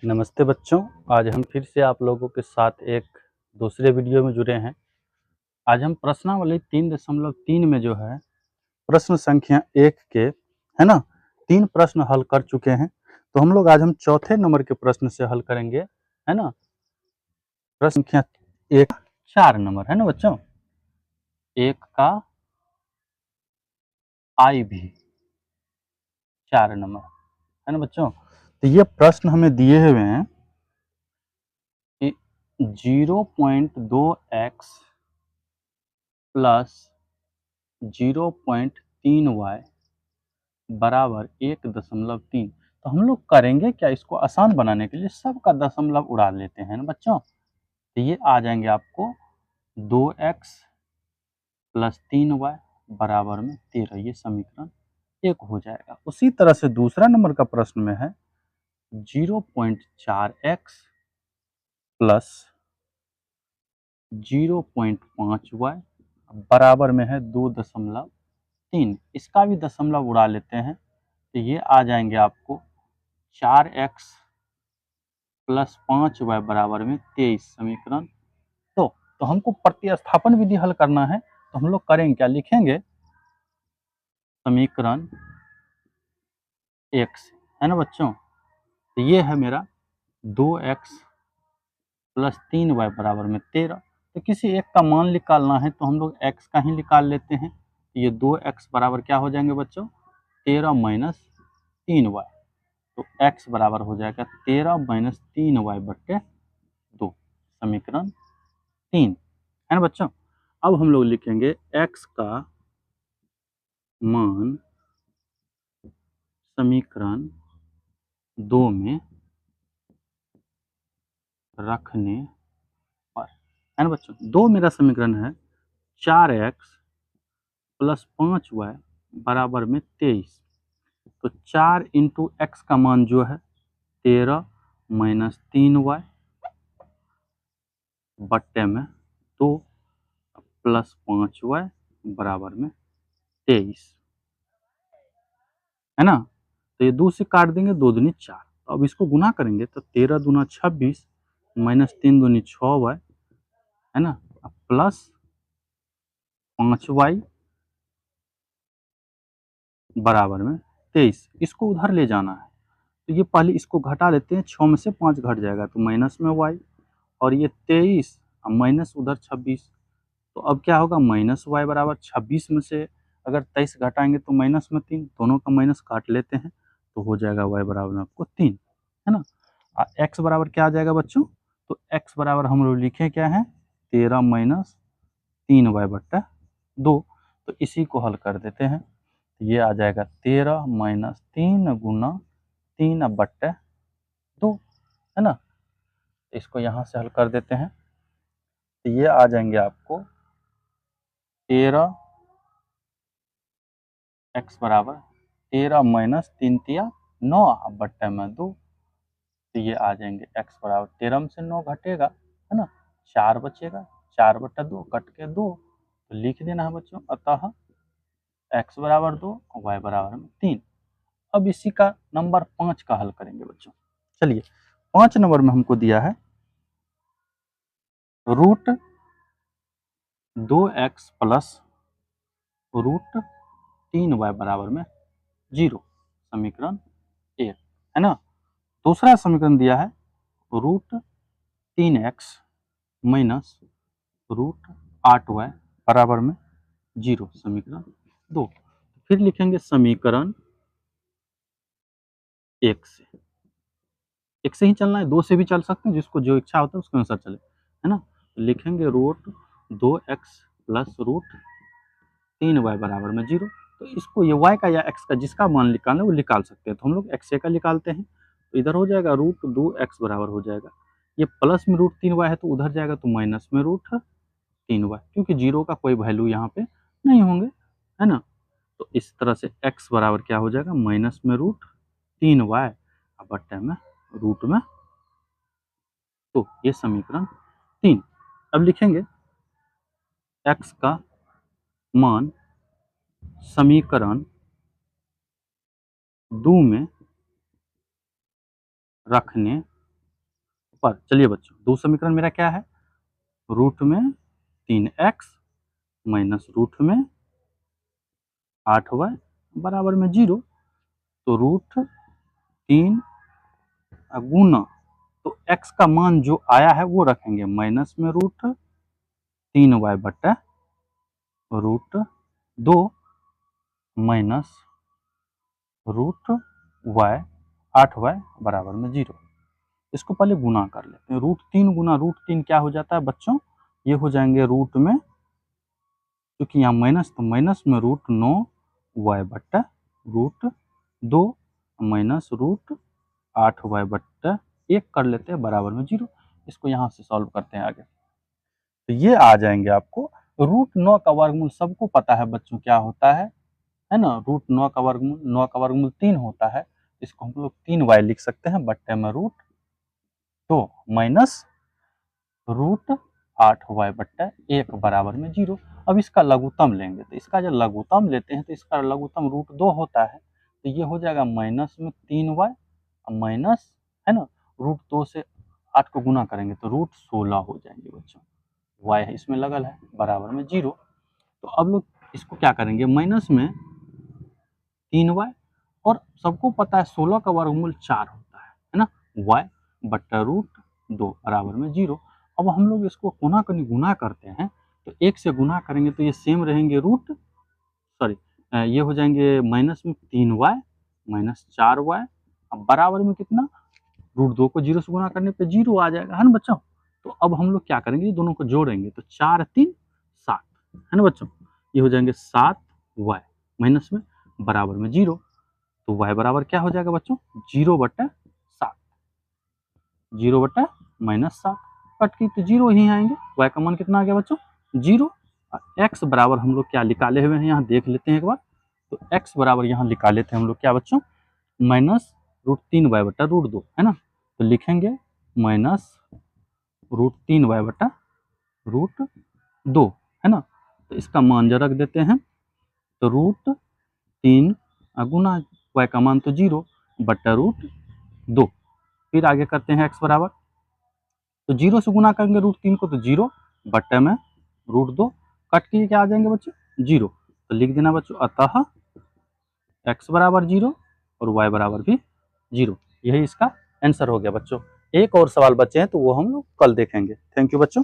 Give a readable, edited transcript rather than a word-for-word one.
नमस्ते बच्चों, आज हम फिर से आप लोगों के साथ एक दूसरे वीडियो में जुड़े हैं। आज हम प्रश्नावली 3.3 में जो है प्रश्न संख्या 1 के है ना 3 प्रश्न हल कर चुके हैं। तो हम चौथे नंबर के प्रश्न से हल करेंगे, है ना। प्रश्न संख्या 1 4 नंबर है ना बच्चों, 1 का आई भी 4 नंबर है ना बच्चों। तो ये प्रश्न हमें दिए हुए हैं कि 0.2x प्लस 0.3y बराबर 1.3। तो हम लोग करेंगे क्या, इसको आसान बनाने के लिए सबका दशमलव उड़ा लेते हैं ना बच्चों। तो ये आ जाएंगे आपको 2x प्लस 3y बराबर में 13। ये समीकरण 1 हो जाएगा। उसी तरह से दूसरा नंबर का प्रश्न में है 0.4x प्लस 0.5y बराबर में है 2.3। इसका भी दशमलव उड़ा लेते हैं। तो ये आ जाएंगे आपको 4x प्लस 5y बराबर में 23 समीकरण। तो हमको प्रतिस्थापन विधि हल करना है। तो हम लोग करेंगे क्या, लिखेंगे समीकरण 1 से, है ना बच्चों। तो ये है मेरा 2x प्लस 3y बराबर में 13। तो किसी एक का मान निकालना है तो हम लोग x का ही निकाल लेते हैं। तो ये 2x बराबर क्या हो जाएंगे बच्चों, 13 माइनस 3y। तो x बराबर हो जाएगा 13 माइनस 3y बट्टे 2 समीकरण 3, है ना बच्चों। अब हम लोग लिखेंगे x का मान समीकरण 2 में रखने पर, है ना बच्चों। 2 मेरा समीकरण है 4x प्लस 5y बराबर में 23। तो 4 इंटू एक्स का मान जो है 13 माइनस 3y बट्टे में 2 प्लस 5y बराबर में 23, है ना। तो ये 2 से काट देंगे, 2 दूनी 4। तो अब इसको गुना करेंगे तो 13 दूना 26 माइनस 3 दूनी 6y, है ना, प्लस 5y बराबर में 23। इसको उधर ले जाना है तो ये पहले इसको घटा लेते हैं। 6 में से 5 घट जाएगा तो माइनस में y, और ये 23 माइनस उधर 26। तो अब क्या होगा, माइनस वाई बराबर 26 में से अगर 23 घटाएंगे तो माइनस में 3, दोनों का माइनस काट लेते हैं तो हो जाएगा वाई बराबर में आपको 3, है ना। एक्स बराबर क्या आ जाएगा बच्चों, तो एक्स बराबर हम लोग लिखे क्या है 13 माइनस 3y बट्टा 2। तो इसी को हल कर देते हैं। तो ये आ जाएगा 13 माइनस 3 गुना 3 बट्टा 2, है ना। इसको यहाँ से हल कर देते हैं तो ये आ जाएंगे आपको 13 एक्स बराबर 13 माइनस 3 तिया 9 बट्टे में 2। तो ये आ जाएंगे एक्स बराबर 13 में से 9 घटेगा, है ना, 4 बचेगा, 4 बट्टा 2 कट के 2। तो लिख देना है बच्चों, अतः एक्स बराबर 2 और वाई बराबर में 3। अब इसी का नंबर 5 का हल करेंगे बच्चों। चलिए 5 नंबर में हमको दिया है root 2x plus root 3y बराबर में 0 समीकरण 1, है ना। दूसरा समीकरण दिया है root 3x minus root 8y बराबर में 0 समीकरण 2। फिर लिखेंगे समीकरण 1 से, 1 से ही चलना है, 2 से भी चल सकते हैं, जिसको जो इच्छा होता है उसके अनुसार चले, है ना। तो लिखेंगे root 2x plus root 3y बराबर में 0। तो इसको ये y का या x का जिसका मान निकालना है वो निकाल सकते हैं। तो हम लोग x का निकालते हैं तो इधर हो जाएगा रूट 2x बराबर हो जाएगा, ये प्लस में रूट 3y है तो उधर जाएगा तो माइनस में रूट 3y, क्योंकि 0 का कोई वैल्यू यहाँ पे नहीं होंगे, है ना। तो इस तरह से x बराबर क्या हो जाएगा, माइनस में रूट 3y बट्टे में रूट में 2। ये समीकरण 3। अब लिखेंगे x का मान समीकरण 2 में रखने पर चलिए बच्चों, दूसरा समीकरण मेरा क्या है, रूट में 3x माइनस रूट में 8y बराबर में 0। तो रूट 3 गुना, तो x का मान जो आया है वो रखेंगे माइनस में रूट 3y बटा root 2 minus root y 8y बराबर में 0। इसको पहले गुना कर लेते हैं। रूट 3 गुना रूट 3 क्या हो जाता है बच्चों, ये हो जाएंगे रूट में, क्योंकि यहाँ माइनस तो माइनस में रूट 9y बट्टा रूट 2 माइनस रूट 8y बट्टा 1 कर लेते हैं बराबर में 0। इसको यहाँ से सॉल्व करते हैं आगे, तो ये आ जाएंगे आपको रूट 9 का वर्गमूल सबको पता है बच्चों क्या होता है ना, रूट 9 का वर्गमूल 3 होता है। इसको हम लोग 3y लिख सकते हैं बट्टे में रूट 2 माइनस रूट 8y बट्टा 1 बराबर में 0। अब इसका लघुत्तम लेंगे, तो इसका जब लघुत्तम लेते हैं तो इसका लघुत्तम रूट 2 होता है, तो ये हो जाएगा माइनस में 3y माइनस, है ना, रूट 2 से 8 को गुना करेंगे तो रूट 16 हो जाएंगे बच्चों, y है इसमें लगल है बराबर में 0। तो अब लोग इसको क्या करेंगे, माइनस में 3y, और सबको पता है 16 का वर्गमूल 4 होता है ना, y बट्टा रूट 2 बराबर में 0। अब हम लोग इसको कोना कनी गुना करते हैं, तो 1 से गुना करेंगे तो ये सेम रहेंगे रूट, सॉरी ये हो जाएंगे माइनस में 3y माइनस 4y, अब बराबर में कितना, रूट 2 को 0 से गुना करने पे 0 आ जाएगा, है ना बच्चों। तो अब हम लोग क्या करेंगे, दोनों को जोड़ेंगे, तो 4 3 7, है ना बच्चों, ये हो जाएंगे 7y माइनस में बराबर में 0। तो y बराबर क्या हो जाएगा बच्चों, 0 बट्टा 7, 0 बट्टा माइनस 7 कट की तो 0 ही आएंगे, y का मान कितना आ गया बच्चों 0। x बराबर हम लोग क्या निकाले हुए हैं यहाँ देख लेते हैं एक बार, तो x बराबर यहाँ निकाल लेते हैं हम लोग क्या बच्चों, माइनस रूट 3y बट्टा रूट 2, है ना, तो लिखेंगे माइनस रूट 3y बट्टा रूट 2, है ना। तो इसका मान जो रख देते हैं, तो रूट 3 गुना y का मान तो 0 बट्टा रूट 2, फिर आगे करते हैं x बराबर, तो 0 से गुना करेंगे रूट 3 को तो 0 बट्टे में रूट 2, कट के क्या आ जाएंगे बच्चों 0। तो लिख देना बच्चों, अतः x बराबर 0 और y बराबर भी 0। यही इसका आंसर हो गया बच्चों। एक और सवाल बचे हैं तो वो हम लोग कल देखेंगे। थैंक यू बच्चों।